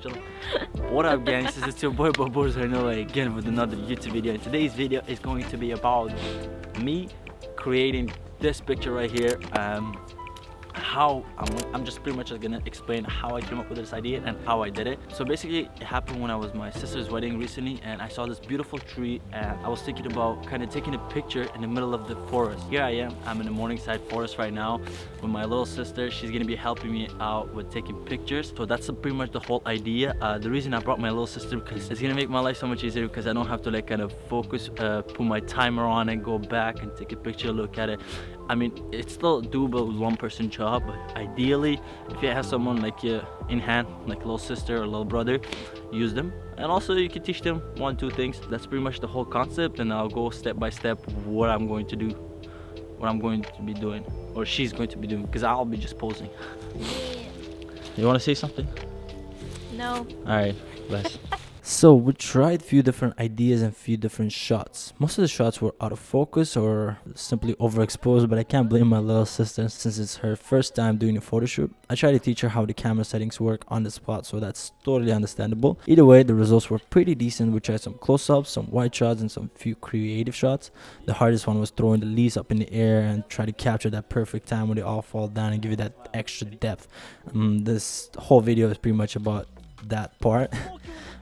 mashallah. What up, gangs? This is your boy Babour Zainullah again with another YouTube video. And today's video is going to be about me creating this picture right here. How I'm just pretty much gonna explain how I came up with this idea and how I did it. So basically, it happened when I was my sister's wedding recently, and I saw this beautiful tree, and I was thinking about kind of taking a picture in the middle of the forest. Here I am. I'm in the Morningside forest right now with my little sister. She's gonna be helping me out with taking pictures. So that's pretty much the whole idea. The reason I brought my little sister, because it's gonna make my life so much easier, because I don't have to like kind of focus, put my timer on and go back and take a picture, look at it. I mean, it's still doable with one-person job, but ideally, if you have someone like you in hand, like a little sister or a little brother, use them. And also, you can teach them 1-2 things. That's pretty much the whole concept, and I'll go step by step what I'm going to do, what I'm going to be doing, or she's going to be doing, because I'll be just posing. You want to say something? No. All right, bless. So we tried a few different ideas and few different shots. Most of the shots were out of focus or simply overexposed, but I can't blame my little sister since it's her first time doing a photo shoot. I tried to teach her how the camera settings work on the spot, so that's totally understandable. Either way, the results were pretty decent. We tried some close-ups, some wide shots, and some few creative shots. The hardest one was throwing the leaves up in the air and try to capture that perfect time when they all fall down and give you that extra depth. This whole video is pretty much about that part.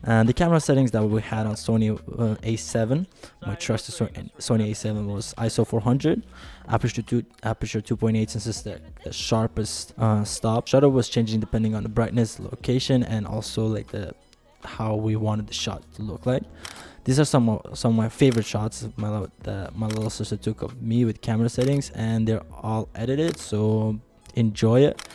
And the camera settings that we had on Sony A7, my trusted Sony A7, was ISO 400, aperture 2.8 since it's the sharpest stop. Shutter was changing depending on the brightness, location, and also like how we wanted the shot to look like. These are some of my favorite shots my little sister took of me with camera settings, and they're all edited, so enjoy it.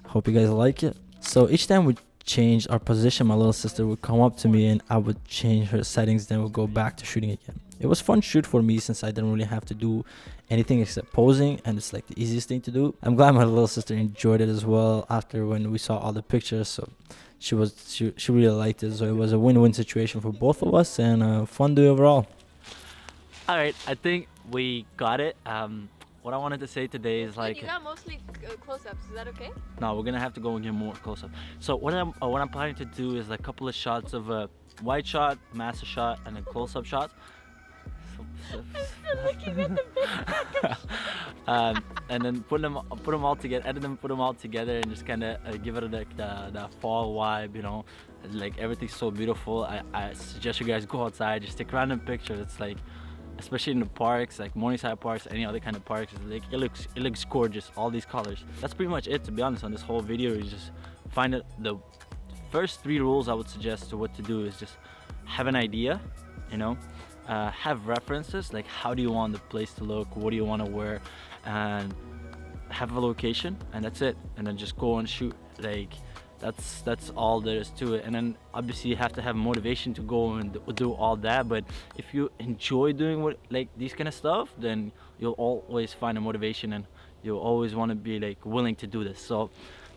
Hope you guys like it. So each time we changed our position, my little sister would come up to me and I would change her settings, then we'll go back to shooting again. It was fun shoot for me since I didn't really have to do anything except posing, and it's like the easiest thing to do. I'm glad my little sister enjoyed it as well after when we saw all the pictures, so she really liked it. So it was a win-win situation for both of us, and fun day overall. All right, I think we got it. What I wanted to say today is like, you got mostly close-ups. Is that okay? No, we're gonna have to go and get more close-up. So what I'm planning to do is like a couple of shots of a wide shot, master shot, and a close-up shot. I'm still looking at the picture. And then put them all together, edit them, put them all together, and just kind of give it like the fall vibe, you know. Like everything's so beautiful. I suggest you guys go outside, just take random pictures. It's like, especially in the parks, like Morningside parks, any other kind of parks, like it looks gorgeous, all these colors. That's pretty much it, to be honest, on this whole video. You just find it. The first 3 rules I would suggest to what to do is just have an idea, you know, have references, like how do you want the place to look, what do you want to wear, and have a location, and that's it. And then just go and shoot. Like that's all there is to it. And then obviously you have to have motivation to go and do all that, but if you enjoy doing these kind of stuff, then you'll always find a motivation, and you'll always want to be like willing to do this. So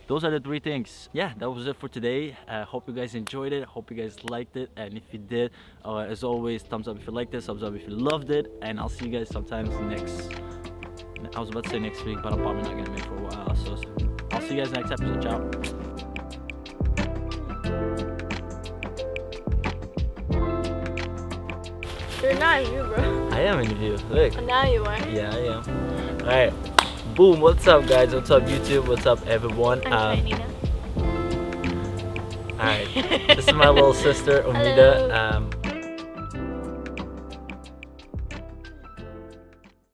those are the 3 things. Yeah, that was it for today. Hope you guys enjoyed it, hope you guys liked it, and if you did, as always, thumbs up if you liked this, thumbs up if you loved it, and I'll see you guys sometimes I was about to say next week, but I'm probably not gonna make it for a while, so I'll see you guys next episode. Ciao. You're not in view, bro. I am in the view. Look. Now you are. Yeah, I am. Alright. Boom. What's up, guys? What's up, YouTube? What's up, everyone? I'm Nina. Alright. This is my little sister, Umida.